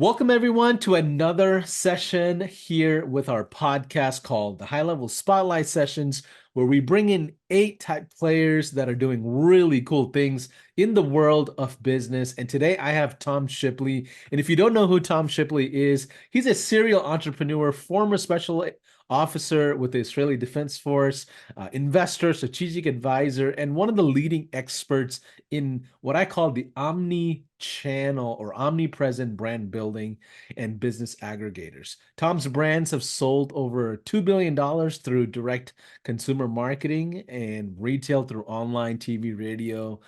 Welcome, everyone, to another session here with our podcast called the High Level Spotlight Sessions, where we bring in 8 type players that are doing really cool things in the world of business. And today I have Tom Shipley. And if you don't know who Tom Shipley is, he's a serial entrepreneur, former special officer with the Israeli Defense Force, investor, strategic advisor, and one of the leading experts in what I call the omni-channel or omnipresent brand building and business aggregators. Tom's brands have sold over $2 billion through direct consumer marketing and retail through online, TV, radio,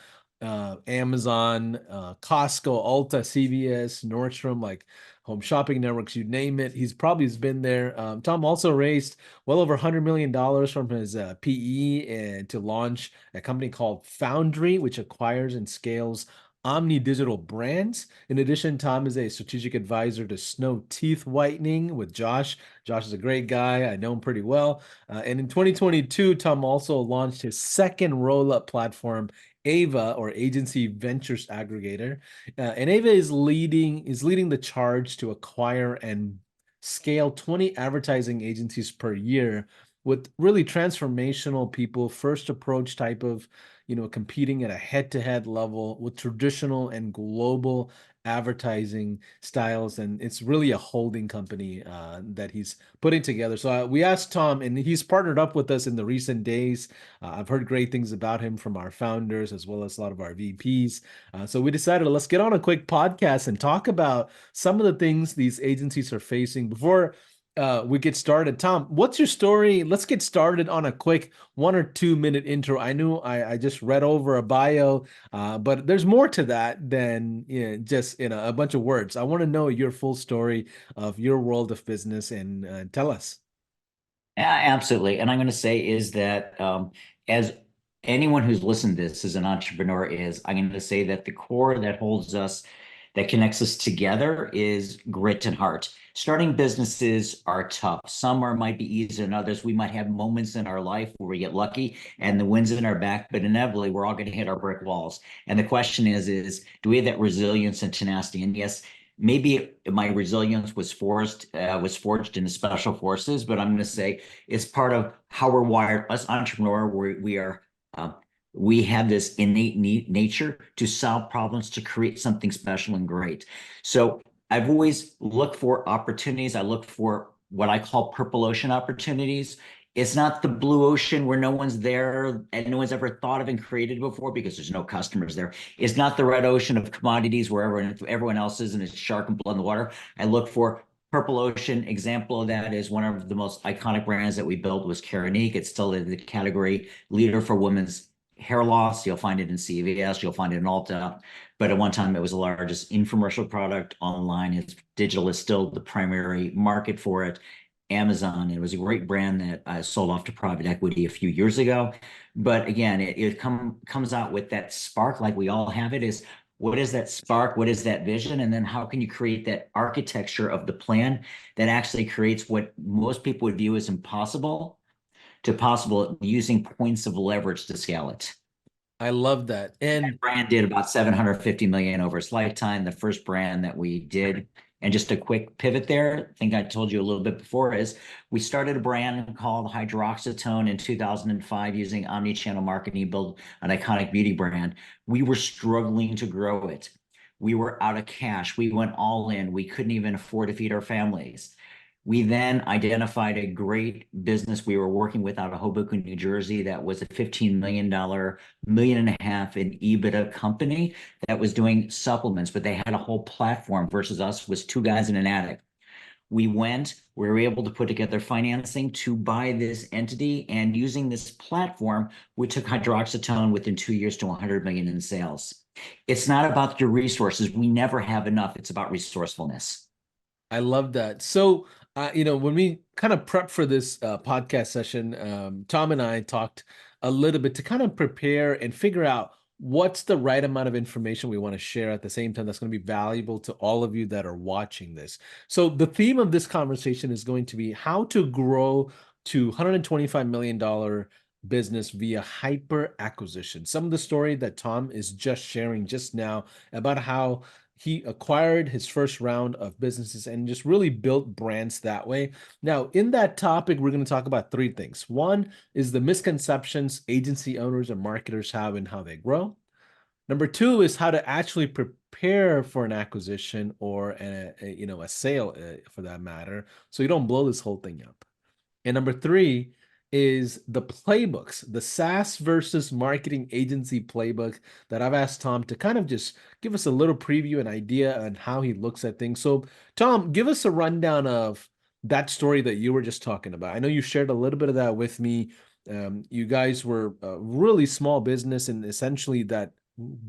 Amazon, Costco, Ulta, CVS, Nordstrom, like home shopping networks, you name it. He's probably been there. Tom also raised well over $100 million from his PE and to launch a company called Foundry, which acquires and scales omni-digital brands. In addition, Tom is a strategic advisor to Snow Teeth Whitening with Josh. Josh is a great guy. I know him pretty well. And in 2022, Tom also launched his second roll-up platform, Ava, or Agency Ventures Aggregator. And Ava is leading the charge to acquire and scale 20 advertising agencies per year with really transformational people, first approach type of, competing at a head-to-head level with traditional and global advertising styles. And it's really a holding company that he's putting together. So we asked Tom, and he's partnered up with us in the recent days. I've heard great things about him from our founders as well as a lot of our VPs. So we decided let's get on a quick podcast and talk about some of the things these agencies are facing. Before we get started, Tom, what's your story? Let's get started on a quick 1 or 2 minute intro. I knew I just read over a bio, but there's more to that than just a bunch of words. I want to know your full story of your world of business and tell us. Yeah, absolutely. And I'm going to say is that as anyone who's listened to this as an entrepreneur is, I'm going to say that the core that holds us, that connects us together is grit and heart. Starting businesses are tough. Some are might be easier than others. We might have moments in our life where we get lucky and the wind's in our back, but inevitably we're all going to hit our brick walls. And the question is do we have that resilience and tenacity? And yes, maybe my resilience was forged in the special forces, but I'm going to say it's part of how we're wired. Us entrepreneur, we have this innate nature to solve problems, to create something special and great. So I've always looked for opportunities. I look for what I call purple ocean opportunities. It's not the blue ocean where no one's there and no one's ever thought of and created before because there's no customers there. It's not the red ocean of commodities where everyone else is and it's shark and blood in the water. I look for purple ocean. Example of that is one of the most iconic brands that we built was Keranique. It's still the category leader for women's hair loss. You'll find it in CVS. You'll find it in Ulta. But at one time, it was the largest infomercial product online. It's digital is still the primary market for it. Amazon. It was a great brand that I sold off to private equity a few years ago. But again, it comes out with that spark, like we all have it, is what is that spark? What is that vision? And then how can you create that architecture of the plan that actually creates what most people would view as impossible to possible using points of leverage to scale it. I love that. That And brand did about 750 million over its lifetime. The first brand that we did, and just a quick pivot there, I think I told you a little bit before, is we started a brand called Hydroxytone in 2005 using omni-channel marketing to build an iconic beauty brand. We were struggling to grow it. We were out of cash. We went all in. We couldn't even afford to feed our families. We then identified a great business we were working with out of Hoboken, New Jersey, that was a $15 million, $1.5 million in EBITDA company that was doing supplements, but they had a whole platform versus us was two guys in an attic. We were able to put together financing to buy this entity, and using this platform, we took Hydroxytone within 2 years to 100 million in sales. It's not about your resources. We never have enough. It's about resourcefulness. I love that. So, when we kind of prep for this podcast session, Tom and I talked a little bit to kind of prepare and figure out what's the right amount of information we want to share at the same time that's going to be valuable to all of you that are watching this. So the theme of this conversation is going to be how to grow to $125 million business via hyper acquisition. Some of the story that Tom is just sharing just now about how he acquired his first round of businesses and just really built brands that way. Now, in that topic, we're going to talk about three things. One is the misconceptions agency owners and marketers have in how they grow. Number two is how to actually prepare for an acquisition or a sale, for that matter, so you don't blow this whole thing up. And number three is the playbooks, the SaaS versus marketing agency playbook that I've asked Tom to kind of just give us a little preview, an idea on how he looks at things. So, Tom, give us a rundown of that story that you were just talking about. I know you shared a little bit of that with me. You guys were a really small business and essentially that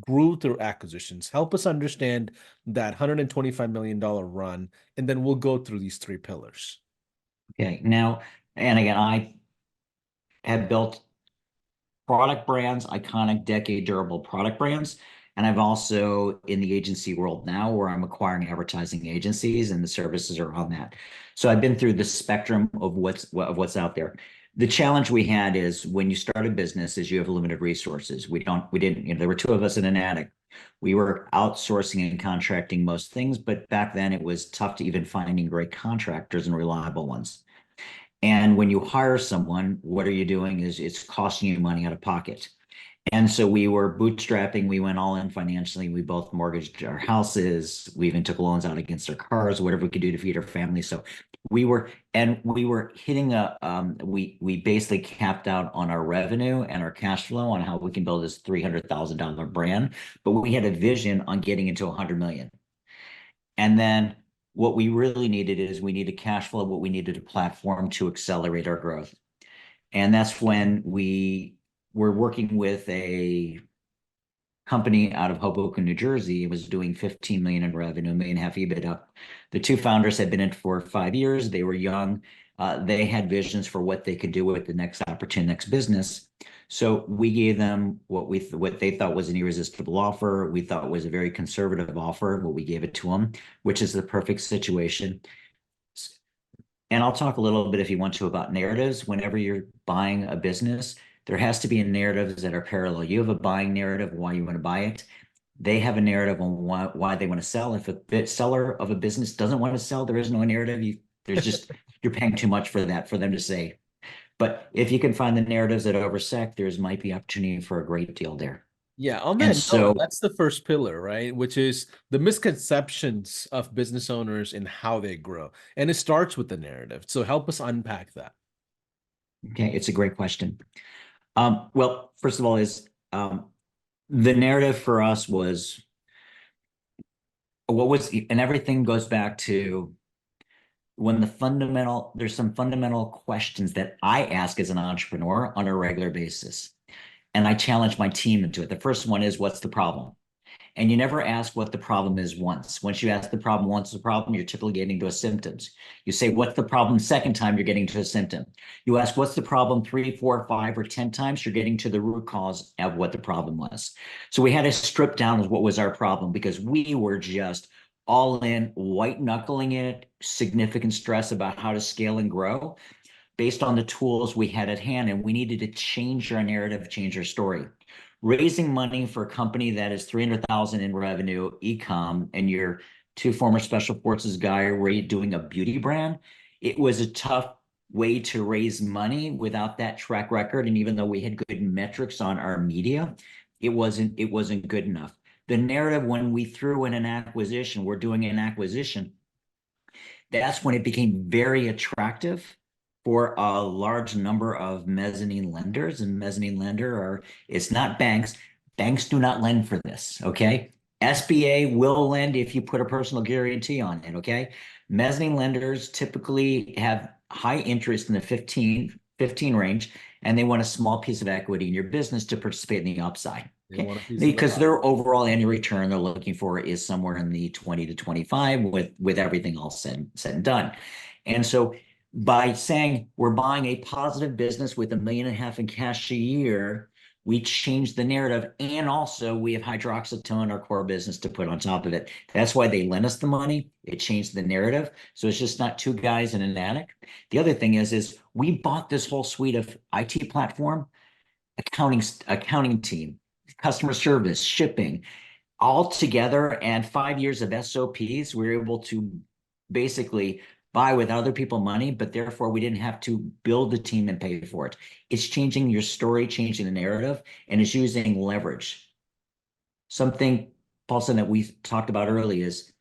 grew through acquisitions. Help us understand that $125 million run, and then we'll go through these three pillars. Okay. Now, and again, I have built product brands, iconic decade durable product brands. And I've also in the agency world now where I'm acquiring advertising agencies and the services are on that. So I've been through the spectrum of what's out there. The challenge we had is when you start a business is you have limited resources. We didn't, there were two of us in an attic. We were outsourcing and contracting most things, but back then it was tough to even finding great contractors and reliable ones. And when you hire someone, what are you doing is it's costing you money out of pocket. And so we were bootstrapping. We went all in financially. We both mortgaged our houses. We even took loans out against our cars, whatever we could do to feed our family. So we were hitting we basically capped out on our revenue and our cash flow on how we can build this $300,000 brand. But we had a vision on getting into 100 million. And then what we really needed is we needed cash flow, but we needed a platform to accelerate our growth. And that's when we were working with a company out of Hoboken, New Jersey. It was doing 15 million in revenue, $1.5 million EBITDA. The two founders had been in it for 5 years. They were young. They had visions for what they could do with the next opportunity, next business. So we gave them what they thought was an irresistible offer. We thought was a very conservative offer, but we gave it to them, which is the perfect situation. And I'll talk a little bit if you want to about narratives. Whenever you're buying a business, there has to be a narratives that are parallel. You have a buying narrative, why you want to buy it. They have a narrative on why they want to sell. If a seller of a business doesn't want to sell, there is no narrative. You're paying too much for that for them to say. But if you can find the narratives that intersect, there's might be opportunity for a great deal there. Yeah, on And that note, so, that's the first pillar, right? Which is the misconceptions of business owners and how they grow. And it starts with the narrative. So help us unpack that. okay, it's a great question. Well, first of all, the narrative for us was and everything goes back to there's some fundamental questions that I ask as an entrepreneur on a regular basis. And I challenge my team into it. The first one is, what's the problem? And you never ask what the problem is once. Once you ask the problem once, the problem, you're typically getting to a symptoms. You say, what's the problem? Second time, you're getting to a symptom. You ask, what's the problem? 3, 4, 5, or 10 times, you're getting to the root cause of what the problem was. So we had to strip down as what was our problem because we were just all in, white knuckling it, significant stress about how to scale and grow based on the tools we had at hand. And we needed to change our narrative, change our story. Raising money for a company that is 300,000 in revenue, e-com, and you're two former special forces guy were you doing a beauty brand, it was a tough way to raise money without that track record. And even though we had good metrics on our media, it wasn't good enough. The narrative when we threw in an acquisition, we're doing an acquisition, that's when it became very attractive for a large number of mezzanine lenders. And mezzanine lender it's not banks. Banks do not lend for this, okay? SBA will lend if you put a personal guarantee on it, okay? Mezzanine lenders typically have high interest in the 15 range, and they want a small piece of equity in your business to participate in the upside. They Okay. want a piece of the Because pie. their overall annual return they're looking for is somewhere in the 20 to 25 with everything all said and done. And so by saying we're buying a positive business with $1.5 million in cash a year, we changed the narrative. And also we have hydroxytone, our core business, to put on top of it. That's why they lent us the money. It changed the narrative. So it's just not two guys in an attic. The other thing is we bought this whole suite of IT platform, accounting team, customer service, shipping. all together, and 5 years of SOPs, we were able to basically buy with other people money, but therefore we didn't have to build the team and pay for it. It's changing your story, changing the narrative, and it's using leverage. Something, Paulson, that we talked about earlier is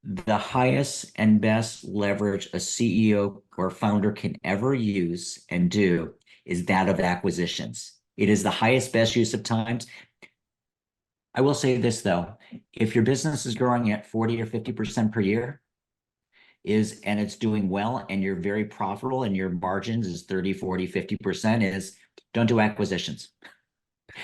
the highest and best leverage a CEO or founder can ever use and do is that of acquisitions. It is the highest, best use of times. I will say this though, if your business is growing at 40 or 50% per year, and it's doing well and you're very profitable and your margins is 30, 40, 50%, is don't do acquisitions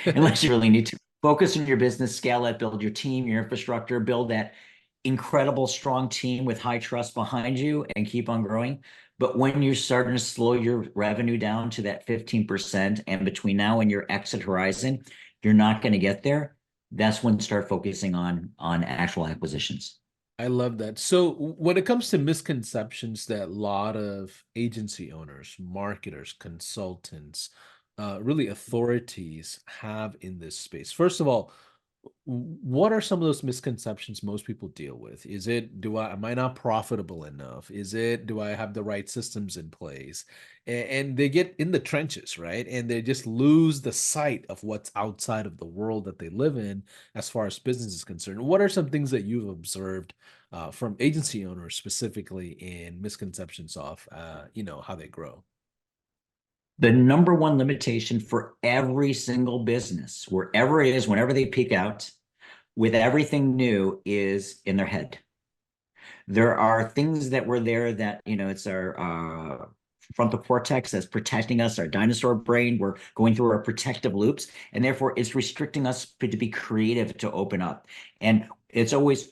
unless you really need to. Focus on your business, scale it, build your team, your infrastructure, build that incredible, strong team with high trust behind you and keep on growing. But when you're starting to slow your revenue down to that 15%, and between now and your exit horizon, you're not going to get there. That's when start focusing on actual acquisitions. I love that. So when it comes to misconceptions that a lot of agency owners, marketers, consultants, really authorities have in this space, first of all, what are some of those misconceptions most people deal with? Is it, am I not profitable enough? Is it, do I have the right systems in place? And they get in the trenches, right? And they just lose the sight of what's outside of the world that they live in as far as business is concerned. What are some things that you've observed from agency owners specifically in misconceptions of, how they grow? The number one limitation for every single business, wherever it is, whenever they peak out with everything new, is in their head. There are things that were there that, it's our frontal cortex that's protecting us, our dinosaur brain. We're going through our protective loops, and therefore it's restricting us to be creative, to open up. And it's always,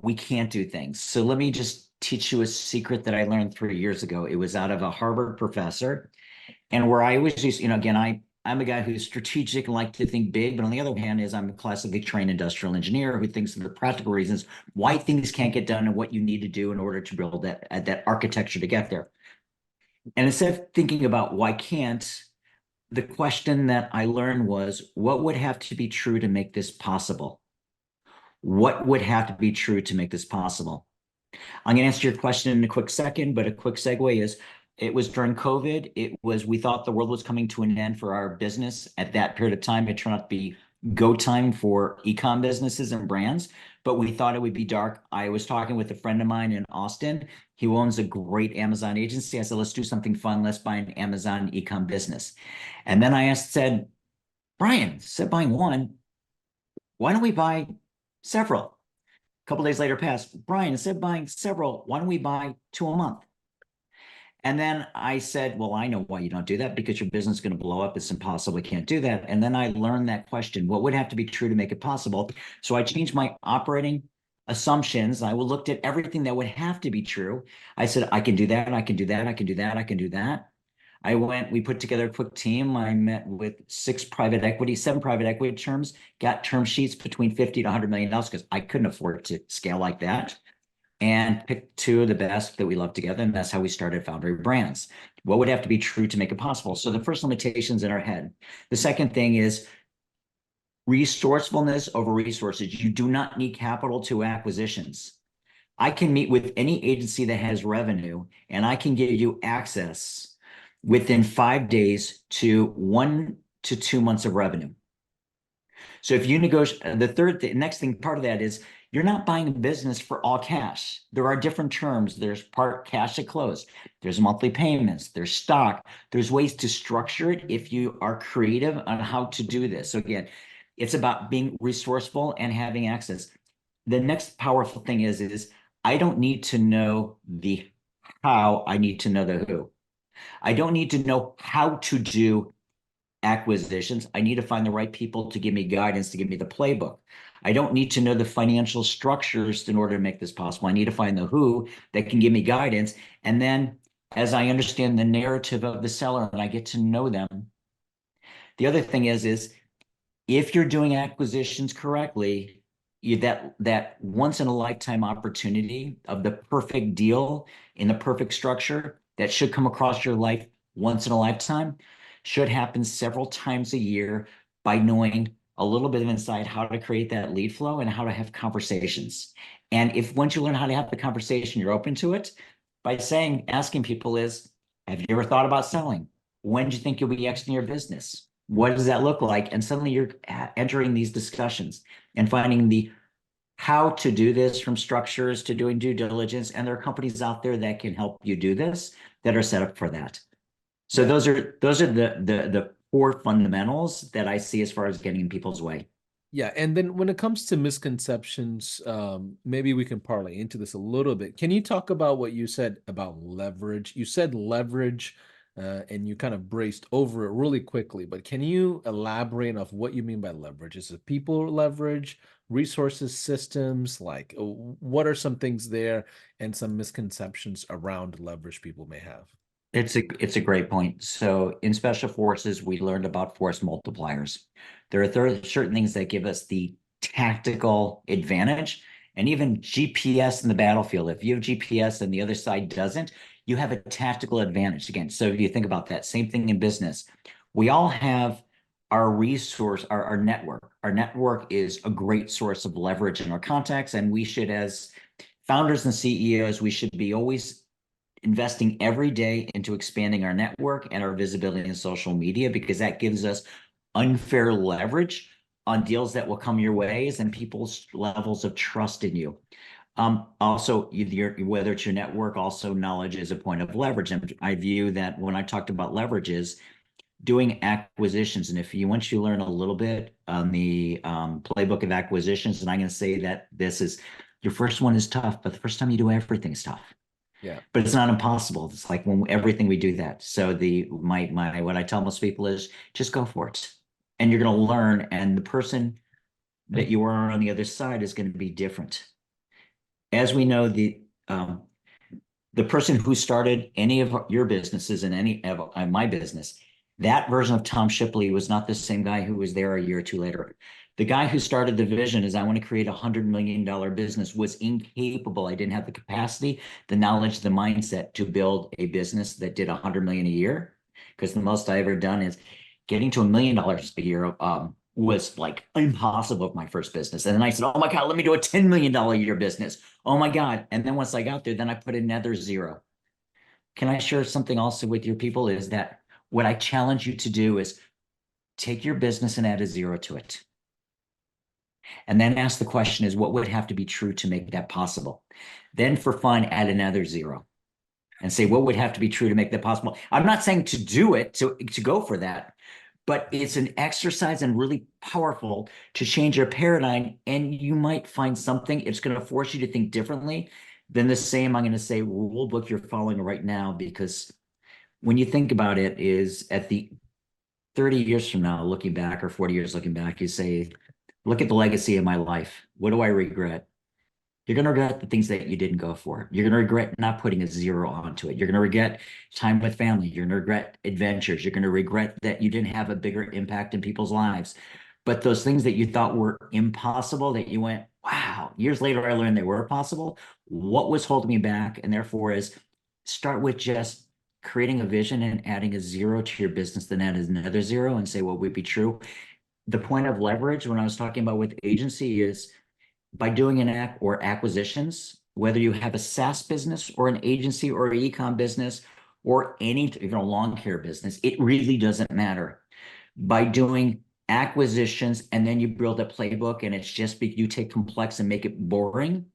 we can't do things. So let me just teach you a secret that I learned 3 years ago. It was out of a Harvard professor. And where I always use, again, I'm a guy who's strategic and like to think big, but on the other hand is I'm a classically trained industrial engineer who thinks of the practical reasons why things can't get done and what you need to do in order to build that architecture to get there. And instead of thinking about why can't, the question that I learned was, what would have to be true to make this possible? What would have to be true to make this possible? I'm going to answer your question in a quick second, but a quick segue is it was during COVID. We thought the world was coming to an end for our business at that period of time. It turned out to be go time for e-com businesses and brands, but we thought it would be dark. I was talking with a friend of mine in Austin. He owns a great Amazon agency. I said, let's do something fun. Let's buy an Amazon e-com business. And then said, Brian, instead of buying one, why don't we buy several? A couple days later passed. Brian, instead of buying several, why don't we buy 2 a month? And then I said, well, I know why you don't do that, because your business is going to blow up. It's impossible. We can't do that. And then I learned that question, what would have to be true to make it possible? So I changed my operating assumptions. I looked at everything that would have to be true. I said, I can do that. I can do that. I can do that. I can do that. We put together a quick team. I met with 7 private equity firms, got term sheets between 50 to $100 million because I couldn't afford to scale like that, and picked 2 of the best that we love together. And that's how we started Foundry Brands. What would have to be true to make it possible? So the first limitation's in our head. The second thing is resourcefulness over resources. You do not need capital to acquisitions. I can meet with any agency that has revenue, and I can give you access within 5 days to 1 to 2 months of revenue. So if you negotiate, the next thing, part of that is you're not buying a business for all cash. There are different terms. There's part cash at close. There's monthly payments. There's stock. There's ways to structure it if you are creative on how to do this. So again, it's about being resourceful and having access. The next powerful thing is I don't need to know the how, I need to know the who. I don't need to know how to do acquisitions. I need to find the right people to give me guidance, to give me the playbook. I don't need to know the financial structures in order to make this possible. I need to find the who that can give me guidance. And then as I understand the narrative of the seller and I get to know them, the other thing is if you're doing acquisitions correctly, that once in a lifetime opportunity of the perfect deal in the perfect structure that should come across your life once in a lifetime should happen several times a year by knowing a little bit of insight how to create that lead flow and how to have conversations. And if once you learn how to have the conversation, you're open to it, by asking people is, have you ever thought about selling? When do you think you'll be exiting your business? What does that look like? And suddenly you're entering these discussions and finding the how to do this, from structures to doing due diligence. And there are companies out there that can help you do this that are set up for that. So Yeah. those are the core fundamentals that I see as far as getting in people's way. Yeah, and then when it comes to misconceptions, maybe we can parlay into this a little bit. Can you talk about what you said about leverage? You said leverage, and you kind of braced over it really quickly, but can you elaborate of what you mean by leverage? Is it people leverage, resources, systems? Like, what are some things there and some misconceptions around leverage people may have? It's a great point. So in special forces, we learned about force multipliers. There are certain things that give us the tactical advantage, and even GPS in the battlefield. If you have GPS and the other side doesn't, you have a tactical advantage again. So if you think about that, same thing in business. We all have our resource, our network. Our network is a great source of leverage in our contacts, and we should, as founders and CEOs, we should be always investing every day into expanding our network and our visibility in social media, because that gives us unfair leverage on deals that will come your ways and people's levels of trust in you. Also, whether it's your network, also knowledge is a point of leverage. And I view that when I talked about leverage is doing acquisitions. And if you once you learn a little bit on the playbook of acquisitions, and I'm going to say that your first one is tough, but the first time you do everything is tough. Yeah. But it's not impossible. It's like when everything we do that. So my what I tell most people is just go for it, and you're going to learn. And the person that you are on the other side is going to be different. As we know, the person who started any of your businesses and any of my business, that version of Tom Shipley was not the same guy who was there a year or two later. The guy who started the vision is I want to create $100 million business was incapable. I didn't have the capacity, the knowledge, the mindset to build a business that did 100 million a year. Because the most I ever done is getting to $1 million a year. Was like impossible with my first business. And then I said, oh my God, let me do a $10 million a year business. Oh my God. And then once I got there, then I put another zero. Can I share something also with your people? Is that what I challenge you to do is take your business and add a zero to it. And then ask the question is what would have to be true to make that possible? Then for fun, add another zero and say, what would have to be true to make that possible? I'm not saying to do it, to go for that, but it's an exercise and really powerful to change your paradigm. And you might find something, it's going to force you to think differently than the same, I'm going to say, rule book you're following right now. Because when you think about it, is at the 30 years from now, looking back, or 40 years looking back, you say, look at the legacy of my life. What do I regret? You're going to regret the things that you didn't go for. You're going to regret not putting a zero onto it. You're going to regret time with family. You're going to regret adventures. You're going to regret that you didn't have a bigger impact in people's lives. But those things that you thought were impossible, that you went, wow, years later, I learned they were possible. What was holding me back? And therefore is start with just creating a vision and adding a zero to your business, then add another zero and say, what would be true? The point of leverage when I was talking about with agency is by doing acquisitions, whether you have a SaaS business or an agency or an e-com business or any lawn care business, it really doesn't matter. By doing acquisitions and then you build a playbook and it's just you take complex and make it boring,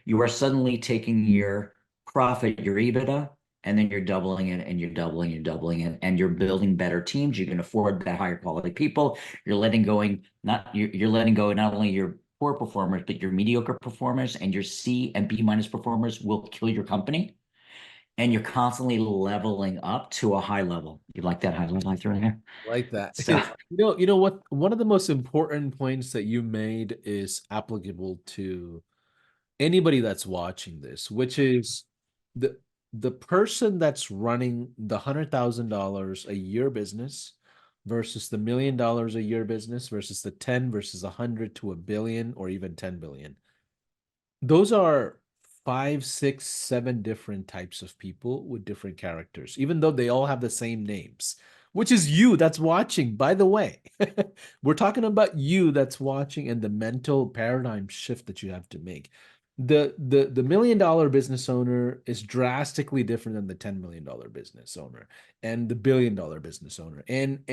you are suddenly taking your profit, your EBITDA, and then you're doubling it and you're doubling and doubling it, and you're building better teams. You can afford that higher quality people. You're letting you're letting go not only your poor performers, but your mediocre performers, and your C and B minus performers will kill your company. And you're constantly leveling up to a high level. You like that high level I threw in here? Like that. So You know what? One of the most important points that you made is applicable to anybody that's watching this, which is the the person that's running the $100,000 a year business versus the $1 million a year business versus the 10 versus 100 to a billion or even 10 billion. Those are five, six, seven different types of people with different characters, even though they all have the same names. which is you that's watching, by the way. We're talking about you that's watching and the mental paradigm shift that you have to make. The $1 million business owner is drastically different than the $10 million business owner and the $1 billion business owner. And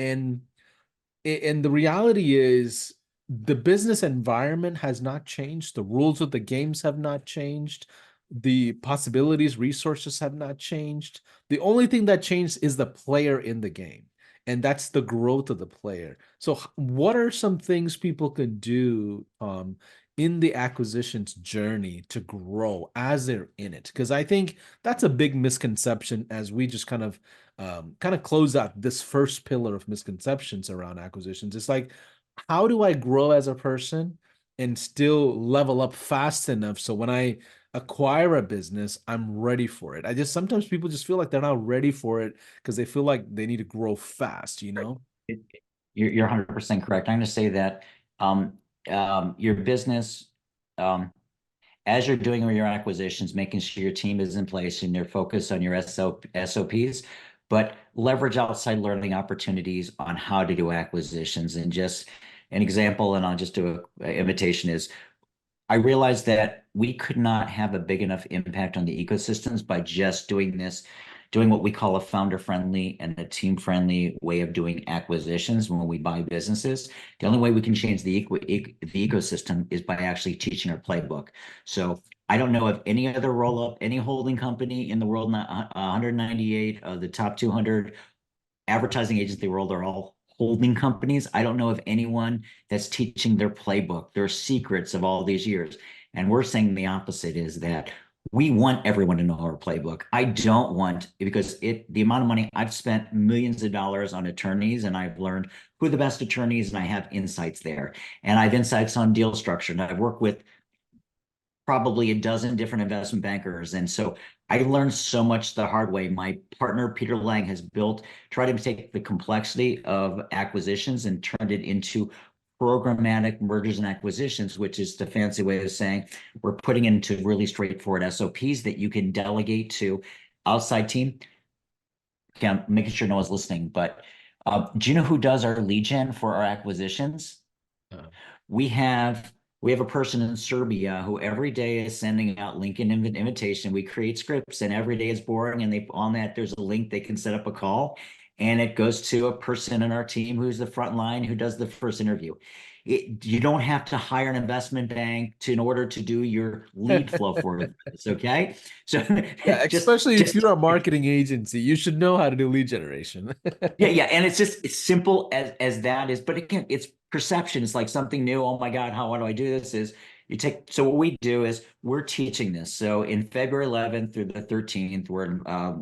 the reality is the business environment has not changed. The rules of the games have not changed. The possibilities, resources have not changed. The only thing that changed is the player in the game. And that's the growth of the player. So, what are some things people can do in the acquisitions journey to grow as they're in it? Because I think that's a big misconception as we just kind of close out this first pillar of misconceptions around acquisitions. It's like, how do I grow as a person and still level up fast enough so when I acquire a business, I'm ready for it? I just sometimes people just feel like they're not ready for it because they feel like they need to grow fast, you know? It- you're 100% correct. I'm going to say that um, your business, um, as you're doing your acquisitions, making sure your team is in place and you're focused on your SOPs, but leverage outside learning opportunities on how to do acquisitions. And just an example, and I'll just do an invitation is I realized that we could not have a big enough impact on the ecosystems by just doing this, doing what we call a founder-friendly and a team-friendly way of doing acquisitions when we buy businesses. The only way we can change the ecosystem is by actually teaching our playbook. So I don't know of any other roll-up, any holding company in the world, 198 of the top 200 advertising agency world are all holding companies. I don't know of anyone that's teaching their playbook, their secrets of all these years. And we're saying the opposite is that we want everyone to know our playbook. I don't want, because the amount of money I've spent millions of dollars on attorneys, and I've learned who are the best attorneys, and I have insights there. And I have insights on deal structure. And I've worked with probably a dozen different investment bankers. And so I learned so much the hard way. My partner, Peter Lang, has tried to take the complexity of acquisitions and turned it into programmatic mergers and acquisitions, which is the fancy way of saying we're putting into really straightforward SOPs that you can delegate to outside team. Okay, I'm making sure no one's listening, but do you know who does our lead gen for our acquisitions? Uh, we have we have a person in Serbia who every day is sending out LinkedIn invitation. We create scripts, and every day is boring. And they on that there's a link they can set up a call, and it goes to a person in our team who's the front line who does the first interview. You don't have to hire an investment bank in order to do your lead flow for this. Okay, so yeah, just especially if just you're a marketing agency, you should know how to do lead generation. yeah, and it's simple as that is, but again, it's perception. It's like something new. Oh my God, how do I do this? Is you take so what we do is we're teaching this. So in February 11th through the 13th,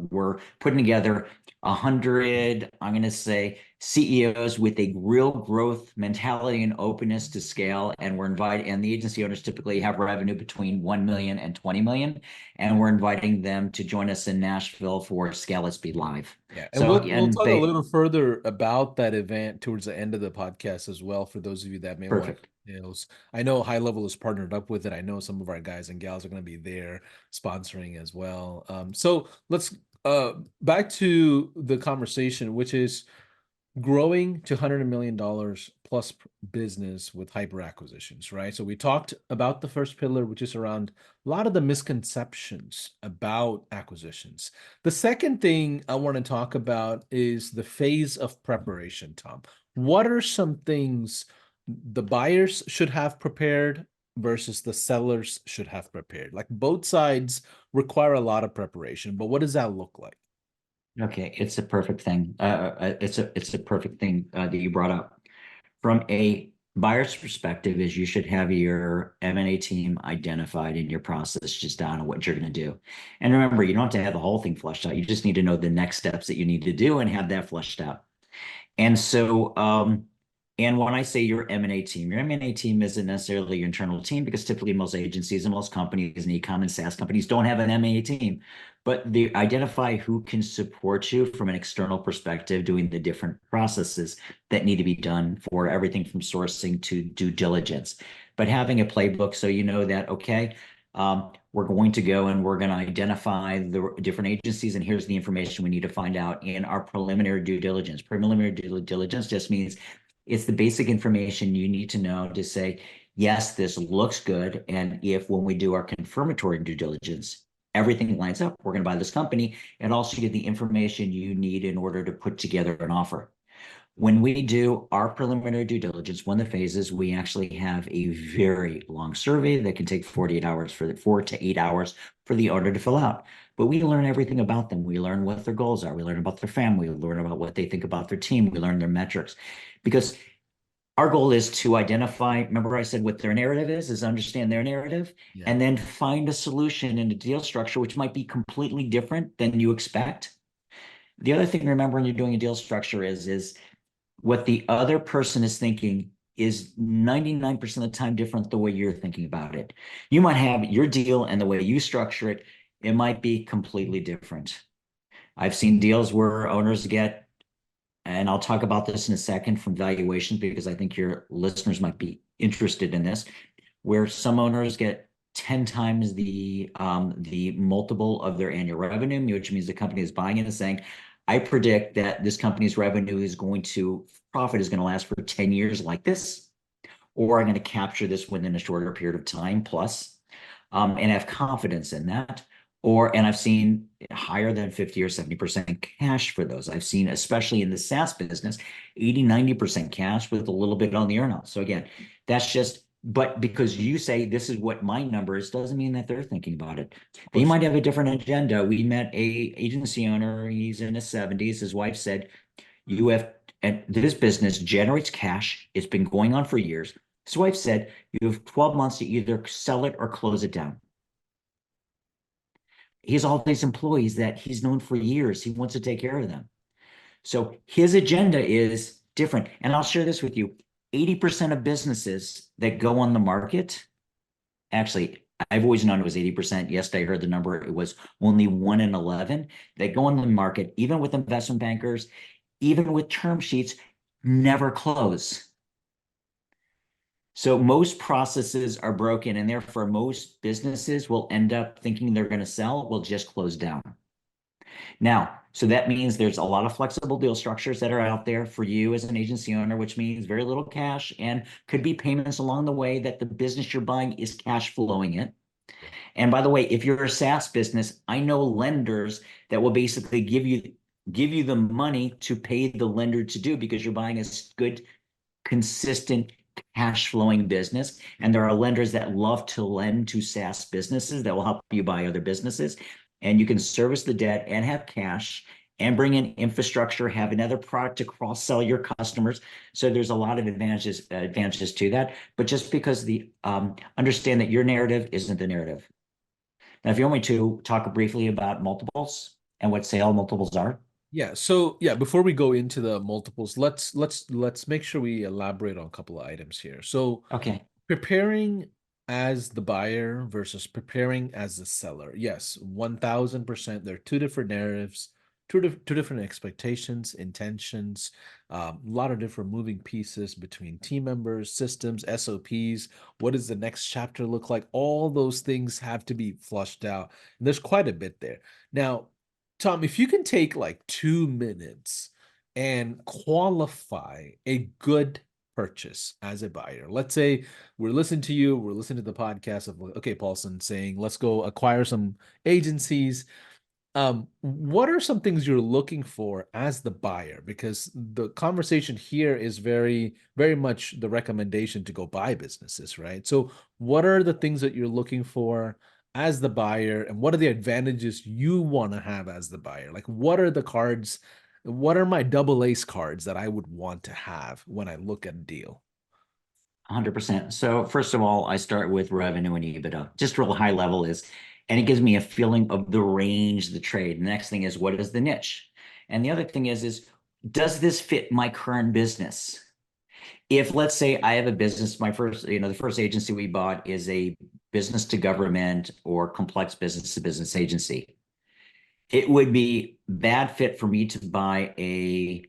we're putting together 100, I'm going to say, CEOs with a real growth mentality and openness to scale. And we're inviting, and the agency owners typically have revenue between 1 million and 20 million. And we're inviting them to join us in Nashville for Scale at Speed Live. Yeah, and So we'll again, talk a little further about that event towards the end of the podcast as well for those of you that may want perfect. details. I know High Level is partnered up with it. I know some of our guys and gals are going to be there sponsoring as well. So let's back to the conversation, which is growing to $100 million plus business with hyper acquisitions, right? So we talked about the first pillar, which is around a lot of the misconceptions about acquisitions. The second thing I want to talk about is the phase of preparation, Tom. What are some things the buyers should have prepared versus the sellers should have prepared? Like both sides require a lot of preparation, but what does that look like? Okay, it's a perfect thing. It's a perfect thing that you brought up. From a buyer's perspective, is you should have your M&A team identified in your process just down on what you're going to do. And remember, you don't have to have the whole thing fleshed out. You just need to know the next steps that you need to do and have that fleshed out. And so, and when I say your M&A team, your M&A team isn't necessarily your internal team because typically most agencies and most companies and e-com and SaaS companies don't have an M&A team, but they identify who can support you from an external perspective, doing the different processes that need to be done for everything from sourcing to due diligence. But having a playbook so you know that, okay, we're going to go and we're going to identify the different agencies, and here's the information we need to find out in our preliminary due diligence. Preliminary due diligence just means it's the basic information you need to know to say, yes, this looks good. And if when we do our confirmatory due diligence, everything lines up, we're going to buy this company, and also get the information you need in order to put together an offer. When we do our preliminary due diligence, one of the phases, we actually have a very long survey that can take 48 hours for the 4 to 8 hours for the owner to fill out. But we learn everything about them. We learn what their goals are. We learn about their family. We learn about what they think about their team. We learn their metrics. Because our goal is to identify, remember I said what their narrative is understand their narrative, Yeah. and then find a solution in a deal structure, which might be completely different than you expect. The other thing to remember when you're doing a deal structure is what the other person is thinking is 99% of the time different the way you're thinking about it. You might have your deal, and the way you structure it, it might be completely different. I've seen deals where owners get, and I'll talk about this in a second from valuations, because I think your listeners might be interested in this, where some owners get 10 times the multiple of their annual revenue, which means the company is buying it and saying, I predict that this company's revenue is going to, profit is going to last for 10 years like this, or I'm going to capture this within a shorter period of time plus, and have confidence in that. And I've seen higher than 50 or 70% cash for those. I've seen, especially in the SaaS business, 80, 90% cash with a little bit on the earnout. So again, that's just, but because you say this is what my number is, doesn't mean that they're thinking about it. They might have a different agenda. We met a agency owner, he's in his 70s. His wife said, you have, and this business generates cash. It's been going on for years. His wife said, you have 12 months to either sell it or close it down. He has all these employees that he's known for years. He wants to take care of them. So his agenda is different. And I'll share this with you. 80% of businesses that go on the market, actually, I've always known it was 80%. Yesterday I heard the number, it was only 1 in 11 that go on the market, even with investment bankers, even with term sheets, never close. So most processes are broken, and therefore most businesses will end up thinking they're going to sell, will just close down. Now, so that means there's a lot of flexible deal structures that are out there for you as an agency owner, which means very little cash and could be payments along the way that the business you're buying is cash flowing it. And by the way, if you're a SaaS business, I know lenders that will basically give you the money to pay the lender to do, because you're buying a good, consistent cash flowing business. And there are lenders that love to lend to SaaS businesses that will help you buy other businesses. And you can service the debt and have cash and bring in infrastructure, have another product to cross sell your customers. So there's a lot of advantages to that. But just because the understand that your narrative isn't the narrative. Now, if you want me to talk briefly about multiples and what sale multiples are. Yeah. So yeah, before we go into the multiples, let's make sure we elaborate on a couple of items here. So Okay. preparing as the buyer versus preparing as the seller. Yes, 1000%. There are two different narratives, two different expectations, intentions, a lot of different moving pieces between team members, systems, SOPs. What does the next chapter look like? All those things have to be flushed out. And there's quite a bit there. Now, Tom, if you can take like 2 minutes and qualify a good purchase as a buyer. Let's say we're listening to you, we're listening to the podcast of, okay, Paulson saying, let's go acquire some agencies. What are some things you're looking for as the buyer? Because the conversation here is very, very much the recommendation to go buy businesses, right? So what are the things that you're looking for as the buyer, and what are the advantages you want to have as the buyer? Like, what are the cards? What are my double ace cards that I would want to have when I look at a deal? 100%. So first of all, I start with revenue and EBITDA, just real high level is, and it gives me a feeling of the range of the trade. The next thing is, what is the niche? And the other thing is does this fit my current business? If let's say I have a business, my first, the first agency we bought is a business to government or complex business to business agency. It would be bad fit for me to buy a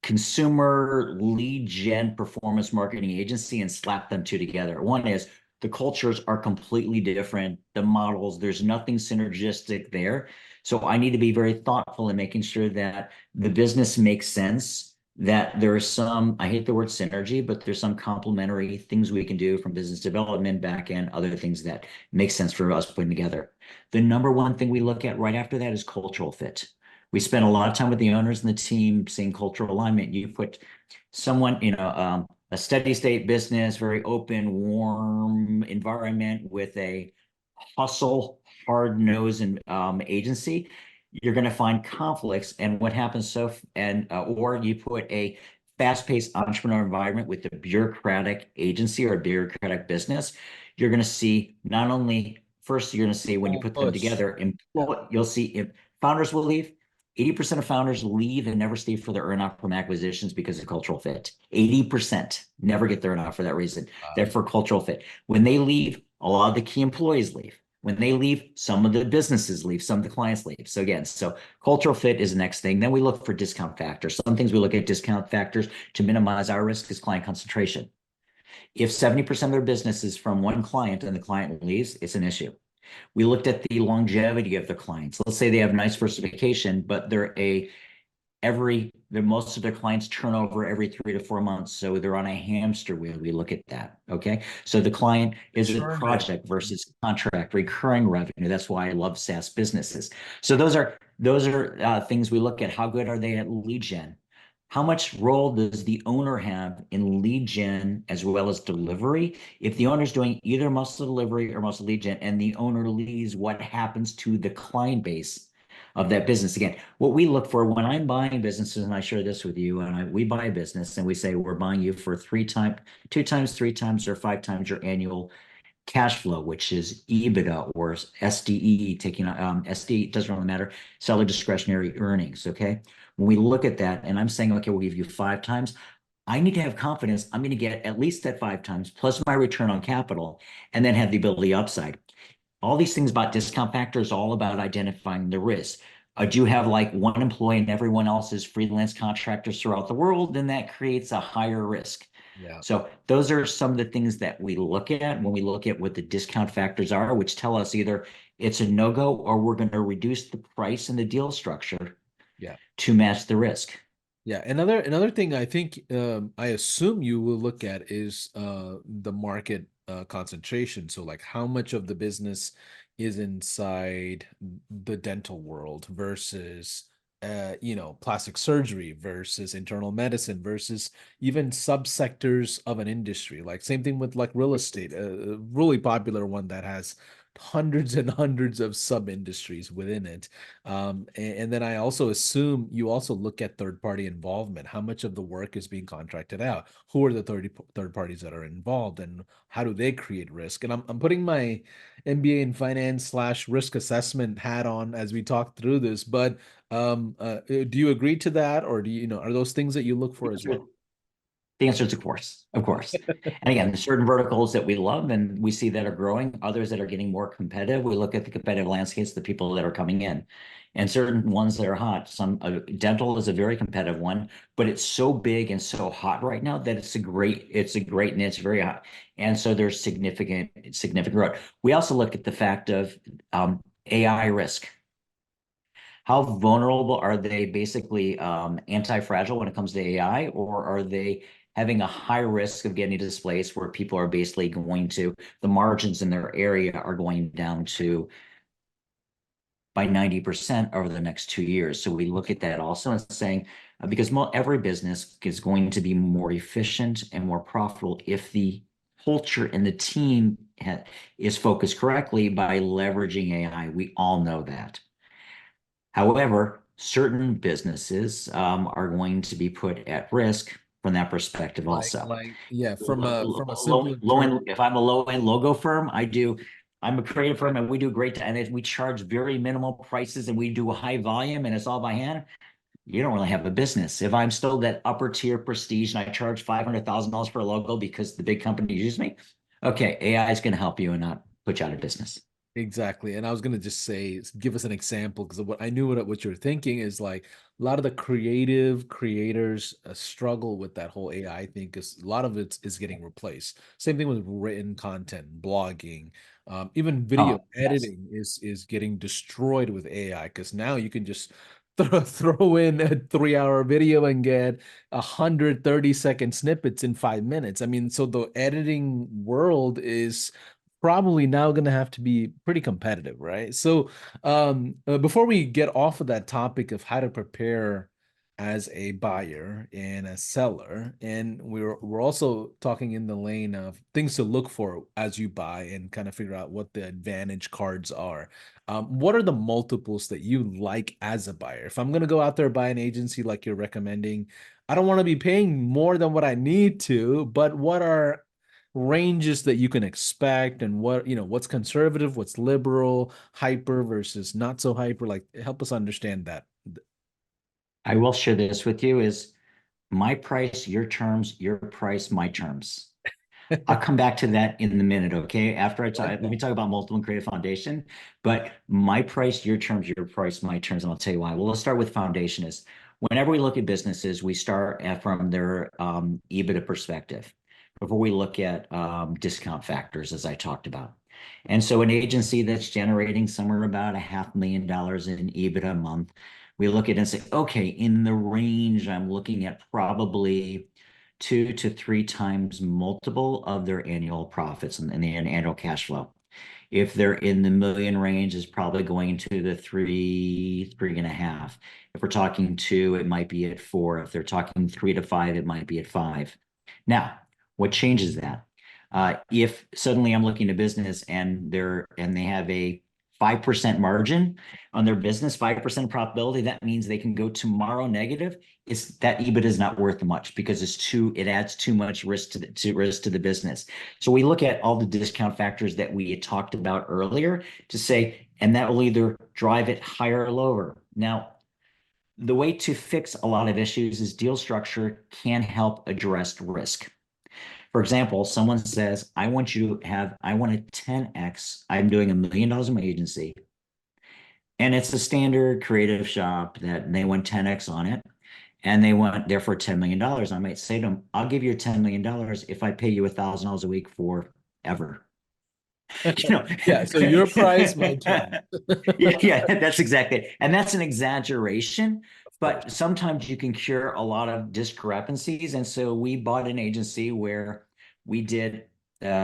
consumer lead gen performance marketing agency and slap them two together. One is The cultures are completely different. The models, there's nothing synergistic there. So I need to be very thoughtful in making sure that the business makes sense, that there is some, I hate the word synergy, but there's some complementary things we can do from business development, back end, other things that make sense for us putting together. The number one thing we look at right after that is cultural fit. We spend a lot of time with the owners and the team seeing cultural alignment. You put someone, a steady state business, very open, warm environment with a hustle, hard nose and agency, you're going to find conflicts. And what happens or you put a fast-paced entrepreneur environment with a bureaucratic agency or a bureaucratic business, you're going to see not only first, you're going to see when you Full put them push. together, Yeah. you'll see if founders will leave. 80% of founders leave and never stay for their earnout from acquisitions because of cultural fit. 80% never get their earnout for that reason. They're for cultural fit. When they leave, a lot of the key employees leave. When they leave, some of the businesses leave, some of the clients leave. So again, cultural fit is the next thing. Then we look for discount factors. Some things we look at discount factors to minimize our risk is client concentration. If 70% of their business is from one client and the client leaves, it's an issue. We looked at the longevity of the clients. Let's say they have nice diversification, but most of their clients turn over every 3 to 4 months. So they're on a hamster wheel. We look at that. Okay. So the client is a Churn rate. project versus contract, recurring revenue. That's why I love SaaS businesses. So those are things we look at. How good are they at lead gen? How much role does the owner have in lead gen as well as delivery? If the owner's doing either muscle delivery or muscle lead gen and the owner leaves, what happens to the client base of that business? Again, what we look for when I'm buying businesses, and I share this with you, and we buy a business and we say we're buying you for 2 times, 3 times, or 5 times your annual cash flow, which is EBITDA or SDE, taking SDE, it doesn't really matter, seller discretionary earnings. Okay. When we look at that, and I'm saying, okay, we'll give you 5 times, I need to have confidence I'm going to get at least that 5 times plus my return on capital and then have the ability upside. All these things about discount factor is all about identifying the risk. Do you have like one employee and everyone else is freelance contractors throughout the world? Then that creates a higher risk. Yeah. So those are some of the things that we look at when we look at what the discount factors are, which tell us either it's a no-go or we're going to reduce the price and the deal structure Yeah. to match the risk. Yeah, another thing I think I assume you will look at is the market concentration. So like how much of the business is inside the dental world versus plastic surgery versus internal medicine versus even subsectors of an industry. Like same thing with like real estate, a really popular one that has hundreds and hundreds of sub industries within it. And then I also assume you also look at third party involvement. How much of the work is being contracted out? Who are the third parties that are involved and how do they create risk? And I'm putting my MBA in finance slash risk assessment hat on as we talk through this. But do you agree to that? Or are those things that you look for as well? The answer is of course, of course. And again, there's certain verticals that we love and we see that are growing, others that are getting more competitive. We look at the competitive landscapes, the people that are coming in, and certain ones that are hot. Some dental is a very competitive one, but it's so big and so hot right now that it's a great niche, very hot. And so there's significant growth. We also look at the fact of AI risk. How vulnerable are they basically anti-fragile when it comes to AI, or are they having a high risk of getting displaced where people are basically the margins in their area are going down to by 90% over the next 2 years. So we look at that also and saying, because every business is going to be more efficient and more profitable if the culture and the team is focused correctly by leveraging AI. We all know that. However, certain businesses are going to be put at risk from that perspective also. Yeah, from a Low, simple low internal. end, if I'm a low end logo firm, I'm a creative firm and we do great, and we charge very minimal prices and we do a high volume and it's all by hand. You don't really have a business. If I'm still that upper tier prestige and I charge $500,000 for a logo because the big companies use me, okay, AI is going to help you and not put you out of business. Exactly. And I was gonna just say, give us an example because what I knew what you're thinking is like a lot of the creative creators struggle with that whole AI thing because a lot of it is getting replaced. Same thing with written content, blogging, even video Oh, yes. editing is getting destroyed with AI because now you can just throw in a 3 hour video and get 130-second snippets in 5 minutes. I mean, so the editing world is probably now going to have to be pretty competitive, right? So, before we get off of that topic of how to prepare as a buyer and a seller, and we're also talking in the lane of things to look for as you buy and kind of figure out what the advantage cards are. What are the multiples that you like as a buyer? If I'm going to go out there buy an agency like you're recommending, I don't want to be paying more than what I need to, but what are ranges that you can expect and what's conservative, what's liberal, hyper versus not so hyper, like help us understand that. I will share this with you is my price, your terms, your price, my terms. I'll come back to that in a minute, okay? After I talk, let me talk about multiple and creative foundation, but my price, your terms, your price, my terms, and I'll tell you why. Well, let's start with foundation is whenever we look at businesses, we start from their EBITDA perspective before we look at discount factors, as I talked about. And so an agency that's generating somewhere about $500,000 in EBITDA a month, we look at it and say, okay, in the range, I'm looking at probably 2 to 3 times multiple of their annual profits and the annual cash flow. If they're in the million range, is probably going to the 3, 3.5. If we're talking 2, it might be at 4. If they're talking 3 to 5, it might be at 5. Now, what changes that? If suddenly I'm looking at business and they have a 5% margin on their business, 5% profitability, that means they can go tomorrow negative. It's that EBITDA is not worth much because it adds too much risk to the business. So we look at all the discount factors that we had talked about earlier to say, and that will either drive it higher or lower. Now, the way to fix a lot of issues is deal structure can help address risk. For example, someone says, I want a 10x. I'm doing $1 million in my agency. And it's a standard creative shop that they want 10x on it. And they want therefore $10 million. I might say to them, I'll give you $10 million if I pay you $1,000 a week forever. You know, Yeah, so your price, my term. yeah, that's exactly it. And that's an exaggeration, Of course. but sometimes you can cure a lot of discrepancies. And so we bought an agency where we did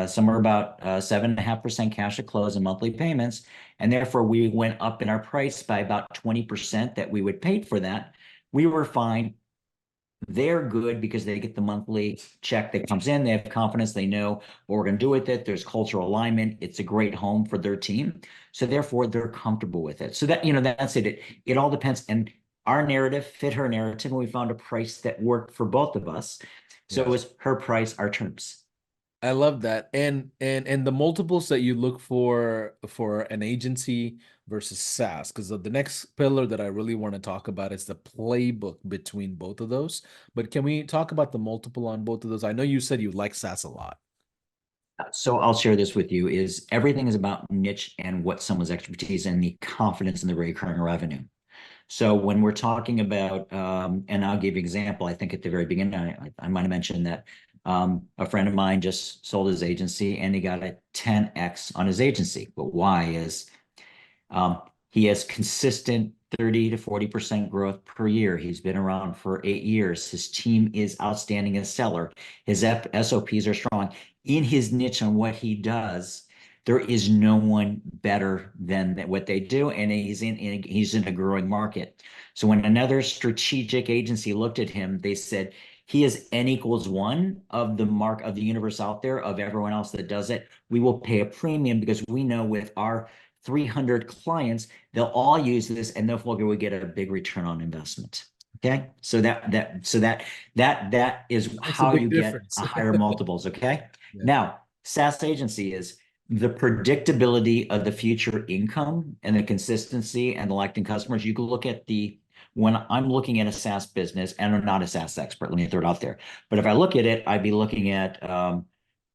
somewhere about 7.5% cash at close and monthly payments. And therefore we went up in our price by about 20% that we would pay for that. We were fine. They're good because they get the monthly check that comes in. They have confidence. They know what we're going to do with it. There's cultural alignment. It's a great home for their team. So therefore, they're comfortable with it. So that's it. It all depends. And our narrative fit her narrative, and we found a price that worked for both of us. So it Yes. was her price, our terms. I love that. And the multiples that you look for an agency versus SaaS, because the next pillar that I really want to talk about is the playbook between both of those. But can we talk about the multiple on both of those? I know you said you like SaaS a lot. So I'll share this with you is everything is about niche and what someone's expertise and the confidence in the recurring revenue. So when we're talking about, and I'll give you an example, I think at the very beginning, I might have mentioned that a friend of mine just sold his agency and he got a 10x on his agency. But why is um, he has consistent 30 to 40% growth per year. He's been around for 8 years. His team is outstanding as seller. His SOPs are strong. In his niche on what he does, there is no one better than what they do, and he's in a growing market. So when another strategic agency looked at him, they said he is n equals one of the mark of the universe out there of everyone else that does it. We will pay a premium because we know with our 300 clients, they'll all use this and therefore we get a big return on investment. Okay. So that is Makes a how big you get difference. a higher multiples. Okay. Yeah. Now, SaaS agency is the predictability of the future income and the consistency and electing customers. You can look at when I'm looking at a SaaS business, and I'm not a SaaS expert, let me throw it out there. But if I look at it, I'd be looking at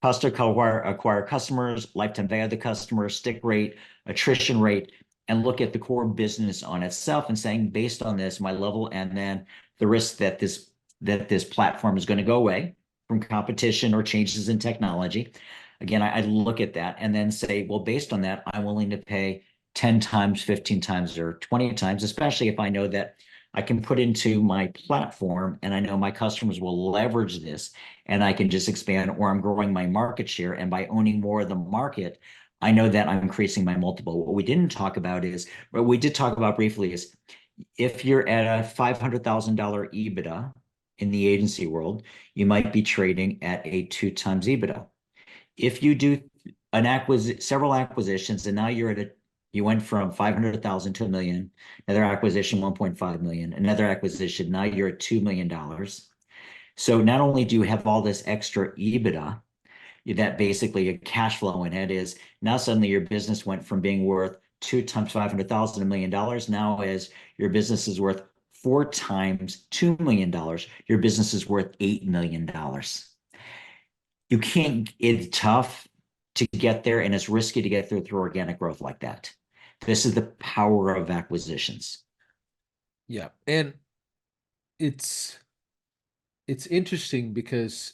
cost to acquire customers, lifetime value of the customer, stick rate, attrition rate, and look at the core business on itself and saying, based on this, my level, and then the risk that this platform is going to go away from competition or changes in technology. Again, I look at that and then say, well, based on that, I'm willing to pay 10 times, 15 times, or 20 times, especially if I know that I can put into my platform and I know my customers will leverage this and I can just expand, or I'm growing my market share. And by owning more of the market, I know that I'm increasing my multiple. What we didn't talk about is, what we did talk about briefly is, if you're at a $500,000 EBITDA in the agency world, you might be trading at a 2 times EBITDA. If you do several acquisitions, and now you went from 500,000 to a million, another acquisition, 1.5 million, another acquisition, now you're at $2 million. So not only do you have all this extra EBITDA, that basically a cash flow in it, is now suddenly your business went from being worth 2 times 500,000, $1 million. Now, as your business is worth 4 times $2 million, your business is worth $8 million. You can't, it's tough to get there, and it's risky to get there through organic growth like that. This is the power of acquisitions. Yeah. And it's interesting because,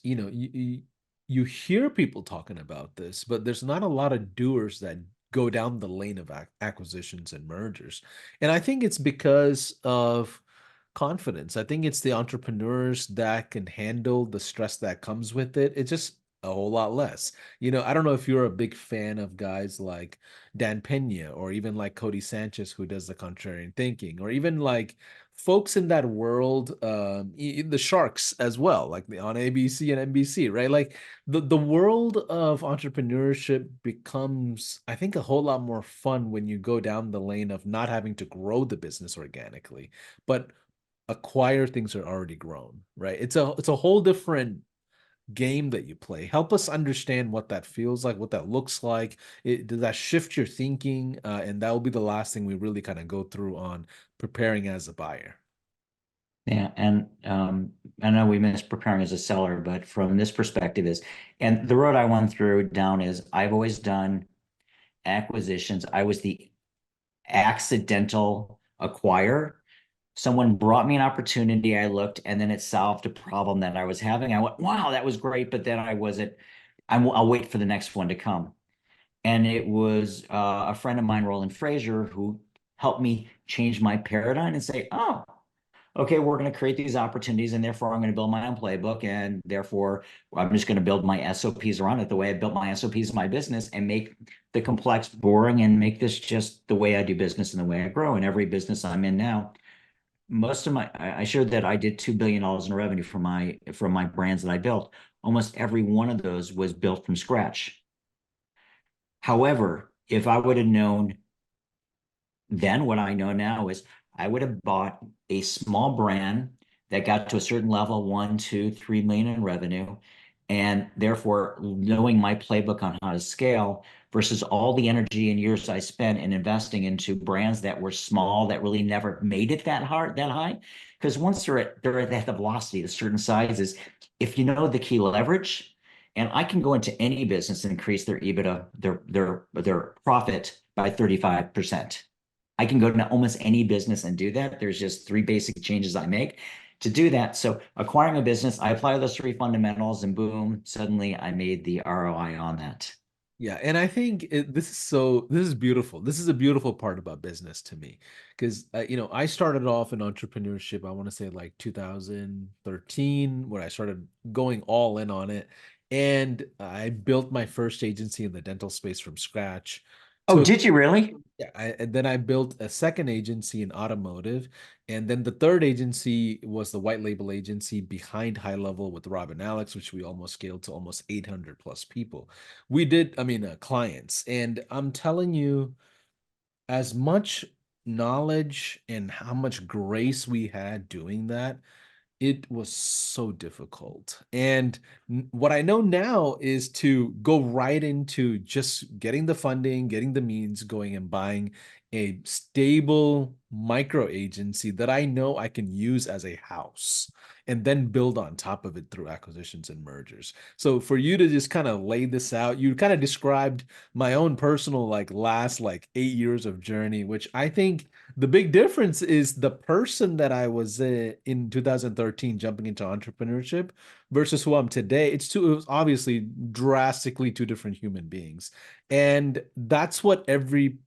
you hear people talking about this, but there's not a lot of doers that go down the lane of acquisitions and mergers. And I think it's because of confidence. I think it's the entrepreneurs that can handle the stress that comes with it. It's just a whole lot less. I don't know if you're a big fan of guys like Dan Pena, or even like Cody Sanchez, who does the contrarian thinking, or even like folks in that world, the Sharks as well, like on ABC and NBC, right? Like the world of entrepreneurship becomes, I think, a whole lot more fun when you go down the lane of not having to grow the business organically, but acquire things that are already grown, right? It's a whole different game that you play. Help us understand what that feels like, what that looks like. Does that shift your thinking? And that will be the last thing we really kind of go through on preparing as a buyer. Yeah, and I know we missed preparing as a seller, but from this perspective is, and the road I went through down is, I've always done acquisitions. I was the accidental acquirer. Someone brought me an opportunity, I looked, and then it solved a problem that I was having. I went, wow, that was great, but then I wasn't, I'll wait for the next one to come. And it was a friend of mine, Roland Fraser, who helped me change my paradigm and say, oh, okay, we're going to create these opportunities, and therefore I'm going to build my own playbook, and therefore I'm just going to build my SOPs around it the way I built my SOPs in my business, and make the complex boring, and make this just the way I do business and the way I grow. And every business I'm in now, most of my, I shared that I did $2 billion in revenue from my brands that I built. Almost every one of those was built from scratch. However, if I would have known then, what I know now is, I would have bought a small brand that got to a certain level, 1, 2, 3 million in revenue, and therefore knowing my playbook on how to scale, versus all the energy and years I spent in investing into brands that were small, that really never made it that high. Because once they're at that velocity, a certain sizes, if you know the key leverage, and I can go into any business and increase their EBITDA, their profit by 35%. I can go to almost any business and do that. There's just 3 basic changes I make to do that. So acquiring a business, I apply those 3 fundamentals, and boom, suddenly I made the ROI on that. Yeah, and I think this is beautiful. This is a beautiful part about business to me, because I started off in entrepreneurship. I want to say like 2013, when I started going all in on it, and I built my first agency in the dental space from scratch. Oh, Took did you really? Yeah, and then I built a second agency in automotive, and then the third agency was the white label agency behind High Level with Rob and Alex, which we almost scaled to almost 800 plus people. We did, I mean, clients, and I'm telling you, as much knowledge and how much grace we had doing that, it was so difficult. And what I know now is to go right into just getting the funding, getting the means going, and buying a stable micro agency that I know I can use as a house and then build on top of it through acquisitions and mergers. So for you to just kind of lay this out, you kind of described my own personal like last like 8 years of journey, which I think the big difference is the person that I was in 2013 jumping into entrepreneurship versus who I'm today. It was obviously drastically two different human beings. And that's what every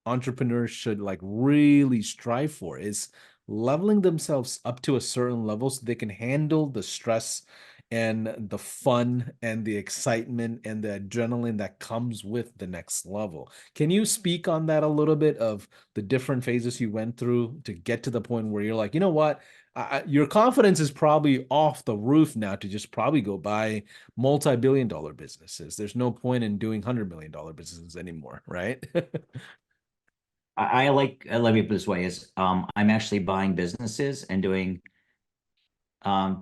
entrepreneurs should like really strive for is leveling themselves up to a certain level so they can handle the stress and the fun and the excitement and the adrenaline that comes with the next level. Can you speak on that a little bit of the different phases you went through to get to the point where you're like, you know what? Your confidence is probably off the roof now to just probably go buy multi-billion dollar businesses. There's no point in doing $100 million businesses anymore, right? Let me put it this way is I'm actually buying businesses and doing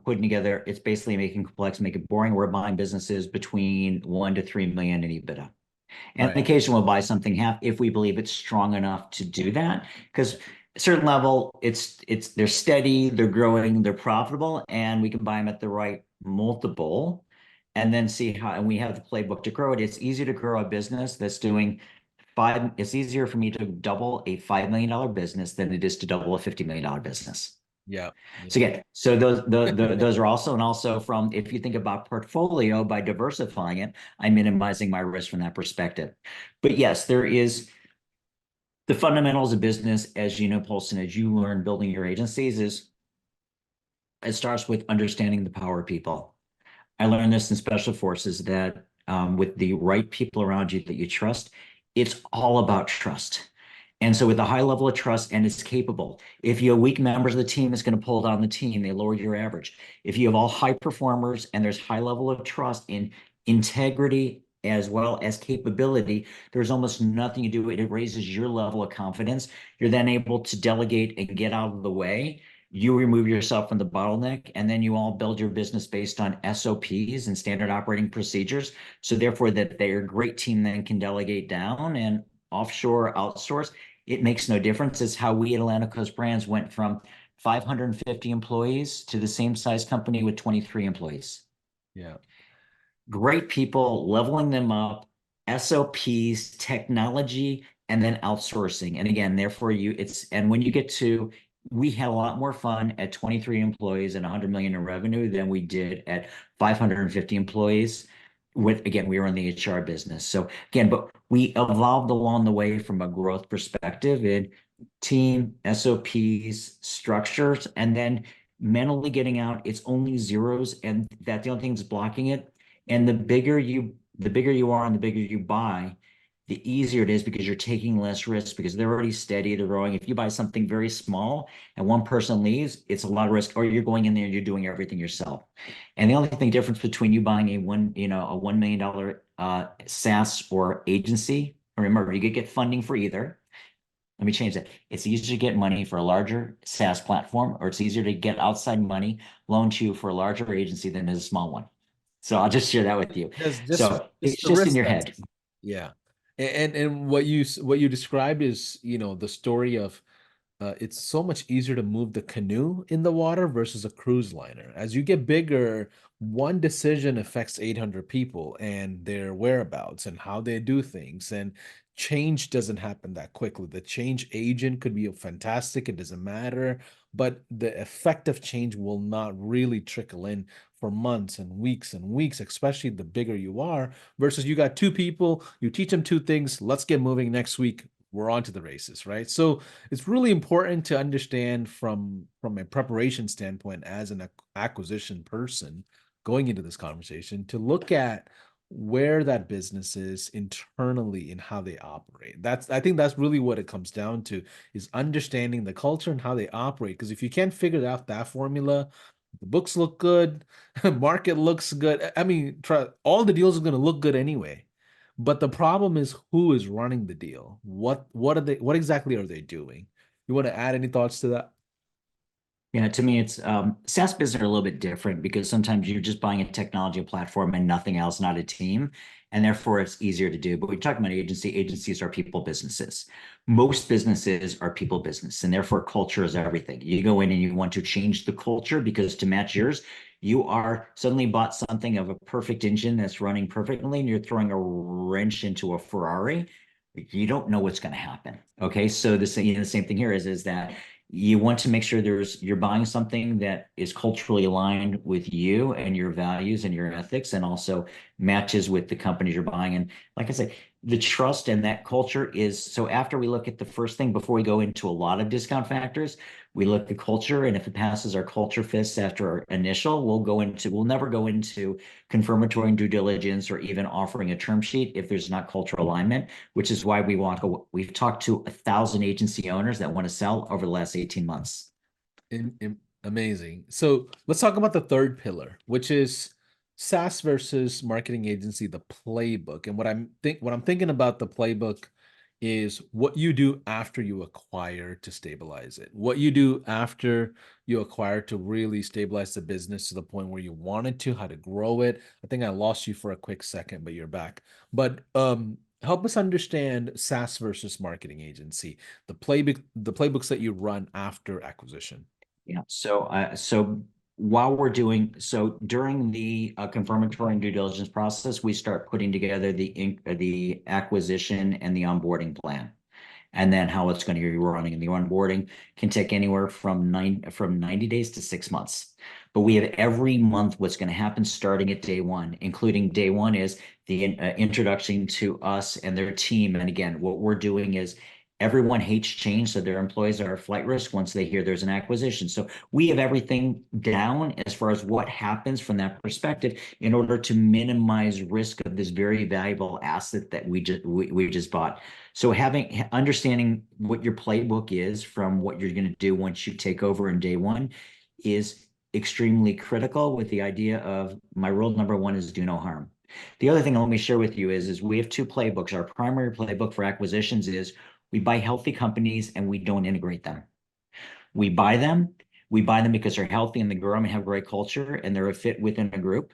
putting together, it's basically making complex, make it boring. We're buying businesses between 1 to 3 million in EBITDA. And on Right. occasion we'll buy something half if we believe it's strong enough to do that. Because a certain level, it's they're steady, they're growing, they're profitable, and we can buy them at the right multiple and then see how, and we have the playbook to grow it. It's easier to grow a business that's doing it's easier for me to double a $5 million business than it is to double a $50 million business. Yeah. So Yeah. again, so those are also, and also from, if you think about portfolio, by diversifying it, I'm minimizing my risk from that perspective. But yes, there is the fundamentals of business, as you know, Paulson, as you learn building your agencies, is it starts with understanding the power of people. I learned this in special forces that with the right people around you that you trust, it's all about trust. And so with a high level of trust and it's capable, if you have weak members of the team, it's going to pull down the team. They lower your average. If you have all high performers and there's high level of trust in integrity as well as capability, there's almost nothing you do. It raises your level of confidence. You're then able to delegate and get out of the way. You remove yourself from the bottleneck, and then you all build your business based on SOPs and standard operating procedures. So therefore that their great team then can delegate down and offshore, outsource. It makes no difference. It's how we at Atlantic Coast Brands went from 550 employees to the same size company with 23 employees. Yeah. Great people, leveling them up, SOPs, technology, and then outsourcing. And again, therefore and when you get to, we had a lot more fun at 23 employees and 100 million in revenue than we did at 550 employees. Again, we were in the HR business. So again, but we evolved along the way from a growth perspective in team, SOPs, structures, and then mentally getting out, it's only zeros, and that the only thing that's blocking it. And the bigger you are and the bigger you buy, the easier it is because you're taking less risks because they're already steady, they're growing. If you buy something very small and one person leaves, it's a lot of risk, or you're going in there and you're doing everything yourself. And the only thing difference between you buying a $1 million SaaS or agency, remember, you could get funding for either. Let me change that. It's easier to get money for a larger SaaS platform, or it's easier to get outside money loaned to you for a larger agency than is a small one. So I'll just share that with you. So Just it's the just in risk your that's head. yeah. And what you described is, the story of it's so much easier to move the canoe in the water versus a cruise liner. As you get bigger, one decision affects 800 people and their whereabouts and how they do things. And change doesn't happen that quickly. The change agent could be fantastic, it doesn't matter, but the effect of change will not really trickle in for months and weeks, especially the bigger you are, versus you got two people, you teach them two things, let's get moving next week. We're on to the races, right? So it's really important to understand from a preparation standpoint as an acquisition person going into this conversation to look at where that business is internally and how they operate. I think that's really what it comes down to is understanding the culture and how they operate. Because if you can't figure out that formula, the books look good, market looks good. I mean, all the deals are going to look good anyway. But the problem is who is running the deal? What exactly are they doing? You want to add any thoughts to that? Yeah, to me, it's SaaS business are a little bit different because sometimes you're just buying a technology platform and nothing else, not a team, and therefore it's easier to do. But we talk about agencies are people businesses. Most businesses are people business, and therefore culture is everything. You go in and you want to change the culture because to match yours, you are suddenly bought something of a perfect engine that's running perfectly, and you're throwing a wrench into a Ferrari. You don't know what's going to happen. Okay, so the same thing here is that you want to make sure you're buying something that is culturally aligned with you and your values and your ethics and also matches with the companies you're buying. And like I said, the trust and that culture is so after we look at the first thing before we go into a lot of discount factors, we look at culture, and if it passes our culture fist after our initial, we'll never go into confirmatory and due diligence or even offering a term sheet if there's not cultural alignment, which is why we've talked to 1,000 agency owners that want to sell over the last 18 months. Amazing. So let's talk about the third pillar, which is SaaS versus marketing agency, the playbook. And what I'm thinking about the playbook is what you do after you acquire to stabilize it. What you do after you acquire to really stabilize the business to the point where you wanted to, how to grow it. I think I lost you for a quick second, but you're back. But help us understand SaaS versus marketing agency, the playbooks that you run after acquisition. Yeah. So during the confirmatory and due diligence process, we start putting together the acquisition and the onboarding plan, and then how it's going to be running. And the onboarding can take anywhere from 90 days to 6 months. But we have every month what's going to happen starting at day one, including day one is the introduction to us and their team. And again, what we're doing is everyone hates change, so their employees are a flight risk once they hear there's an acquisition. So we have everything down as far as what happens from that perspective in order to minimize risk of this very valuable asset that we just bought. So understanding what your playbook is from what you're going to do once you take over in day one is extremely critical with the idea of my rule number one is do no harm. The other thing let me share with you is we have two playbooks. Our primary playbook for acquisitions is we buy healthy companies and we don't integrate them. We buy them. We buy them because they're healthy and they grow and have great culture and they're a fit within a group.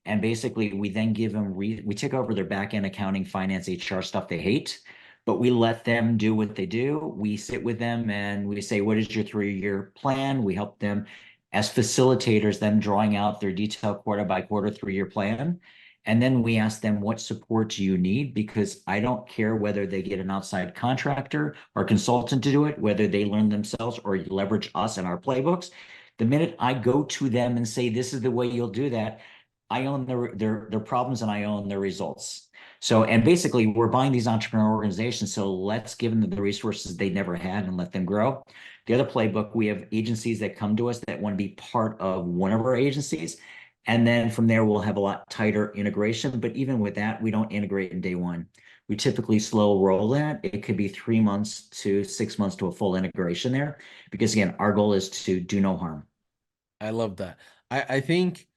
And basically, we then give them, we take over their back end accounting, finance, HR stuff they hate, but we let them do what they do. We sit with them and we say, what is your 3-year plan? We help them as facilitators, them drawing out their detailed quarter by quarter 3-year plan. And then we ask them, what support do you need? Because I don't care whether they get an outside contractor or consultant to do it, whether they learn themselves or leverage us and our playbooks. The minute I go to them and say, this is the way you'll do that, I own their problems and I own their results. So, and basically, we're buying these entrepreneur organizations. So let's give them the resources they never had and let them grow. The other playbook, we have agencies that come to us that want to be part of one of our agencies. And then from there, we'll have a lot tighter integration. But even with that, we don't integrate in day one. We typically slow roll that. It could be 3 months to 6 months to a full integration there. Because again, our goal is to do no harm. I love that. I think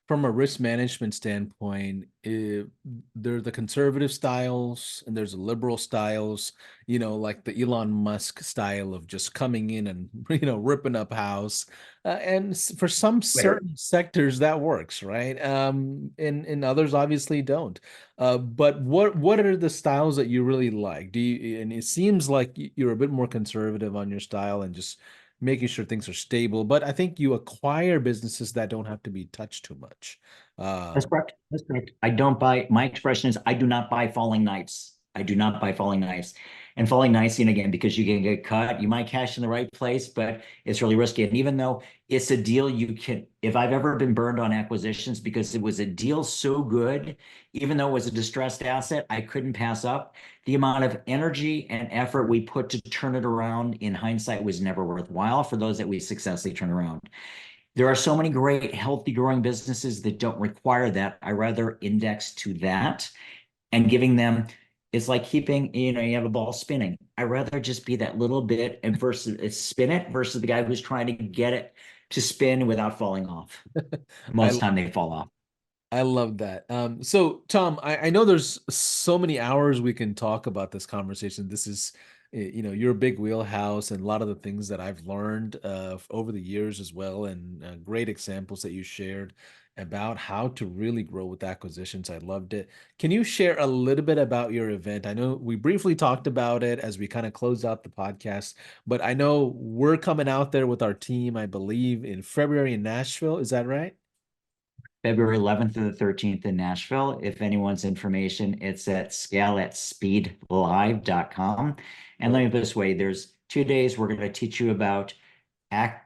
from a risk management standpoint, there's the conservative styles and there's the liberal styles, like the Elon Musk style of just coming in and, ripping up house. And for some Twitter. certain sectors that works, right? And others obviously don't. But what are the styles that you really like? And it seems like you're a bit more conservative on your style and just making sure things are stable. But I think you acquire businesses that don't have to be touched too much. That's Um, correct. That's correct. I don't buy, my expression is I do not buy falling knives. I do not buy falling knives. And falling knives, and again, because you can get cut, you might cash in the right place, but it's really risky. And even though it's a deal you can, if I've ever been burned on acquisitions because it was a deal so good, even though it was a distressed asset, I couldn't pass up. The amount of energy and effort we put to turn it around in hindsight was never worthwhile for those that we successfully turn around. There are so many great, healthy, growing businesses that don't require that. I rather index to that and giving them, it's like keeping, you have a ball spinning. I rather just be that little bit and versus spin it versus the guy who's trying to get it to spin without falling off. I Most time they fall off. I love that. So Tom, I know there's so many hours we can talk about this conversation. This is, your big wheelhouse and a lot of the things that I've learned over the years as well, and great examples that you shared about how to really grow with acquisitions. I loved it. Can you share a little bit about your event? I know we briefly talked about it as we kind of closed out the podcast, but I know we're coming out there with our team, I believe, in February in Nashville. Is that right? February 11th to the 13th in Nashville. If anyone's information, it's at scaleatspeedlive.com. And let me put it this way, there's 2 days we're going to teach you about our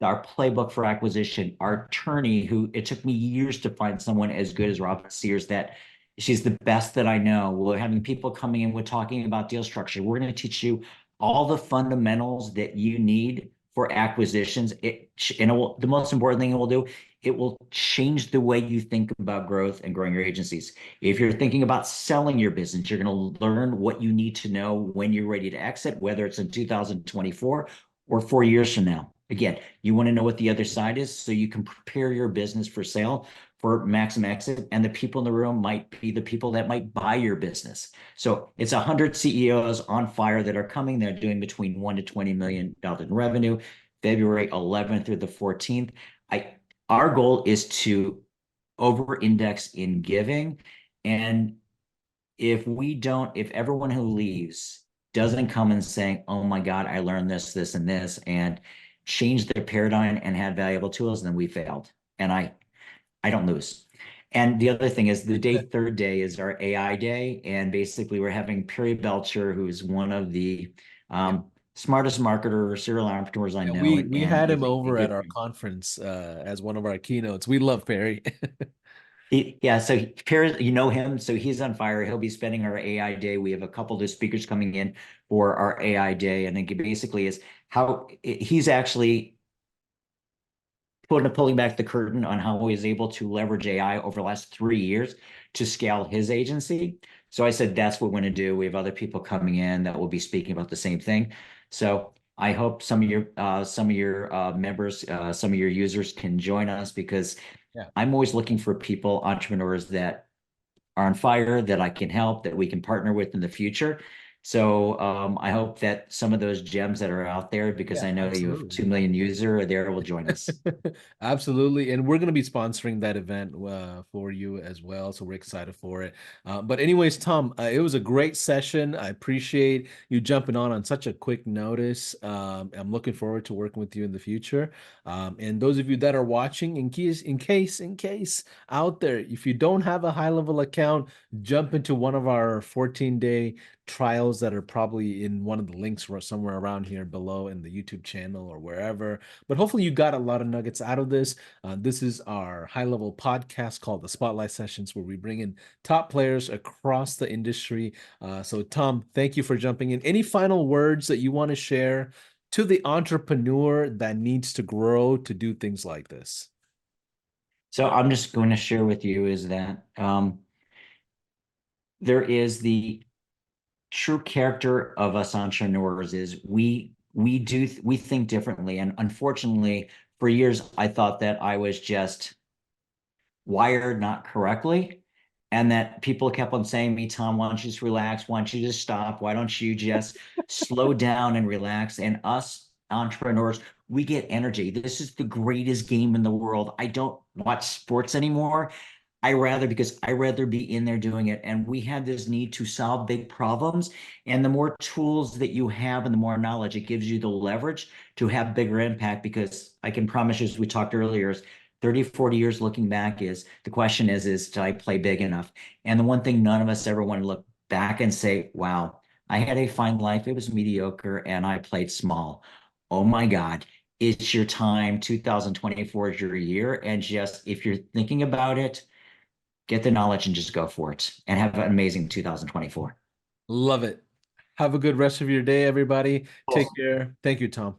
playbook for acquisition. Our attorney, who it took me years to find someone as good as Robin Sears, that she's the best that I know. We're having people coming in, we're talking about deal structure. We're going to teach you all the fundamentals that you need for acquisitions. The most important thing it will do, it will change the way you think about growth and growing your agencies. If you're thinking about selling your business, you're going to learn what you need to know when you're ready to exit, whether it's in 2024 or 4 years from now. Again, you want to know what the other side is so you can prepare your business for sale for maximum exit. And the people in the room might be the people that might buy your business. So it's 100 CEOs on fire that are coming. They're doing between $1 to $20 million in revenue, February 11th through the 14th. Our goal is to over index in giving. And if everyone who leaves doesn't come and saying, oh my God, I learned this, this, and this, and change their paradigm and had valuable tools, then we failed. And I don't lose. And the other thing is third day is our AI day. And basically we're having Perry Belcher, who's one of the Yeah. smartest marketer serial entrepreneurs I Yeah, know. we And had him he's a over at good our friend. conference as one of our keynotes. We love Perry. Yeah, so Perry, you know him, so he's on fire. He'll be spending our AI day. We have a couple of speakers coming in for our AI day, and it basically is how he's actually pulling back the curtain on how he was able to leverage AI over the last 3 years to scale his agency. So I said that's what we're going to do. We have other people coming in that will be speaking about the same thing. So I hope some of your members, some of your users can join us because Yeah. I'm always looking for people, entrepreneurs that are on fire, that I can help, that we can partner with in the future. So I hope that some of those gems that are out there, because Yeah, I know you have absolutely. 2 million user are there, will join us. Absolutely. And we're going to be sponsoring that event for you as well. So we're excited for it. But, anyways, Tom, it was a great session. I appreciate you jumping on such a quick notice. I'm looking forward to working with you in the future. And those of you that are watching, in case out there, if you don't have a high level account, jump into one of our 14-day trials that are probably in one of the links or somewhere around here below in the YouTube channel or wherever. But hopefully you got a lot of nuggets out of this. This is our high level podcast called the Spotlight Sessions, where we bring in top players across the industry. So, Tom, thank you for jumping in. Any final words that you want to share to the entrepreneur that needs to grow to do things like this? So I'm just going to share with you is that there is the true character of us entrepreneurs is we think differently. And unfortunately, for years, I thought that I was just wired not correctly. And that people kept on saying to me, Tom, why don't you just relax? Why don't you just stop? Why don't you just slow down and relax? And us entrepreneurs, we get energy. This is the greatest game in the world. I don't watch sports anymore. Because I rather be in there doing it. And we have this need to solve big problems. And the more tools that you have and the more knowledge, it gives you the leverage to have bigger impact. Because I can promise you, as we talked earlier, is 30, 40 years looking back is the question is did I play big enough? And the one thing none of us ever want to look back and say, wow, I had a fine life. It was mediocre and I played small. Oh my God. It's your time. 2024 is your year. And just if you're thinking about it, get the knowledge and just go for it and have an amazing 2024. Love it. Have a good rest of your day, everybody. Take Awesome. care. Thank you, Tom.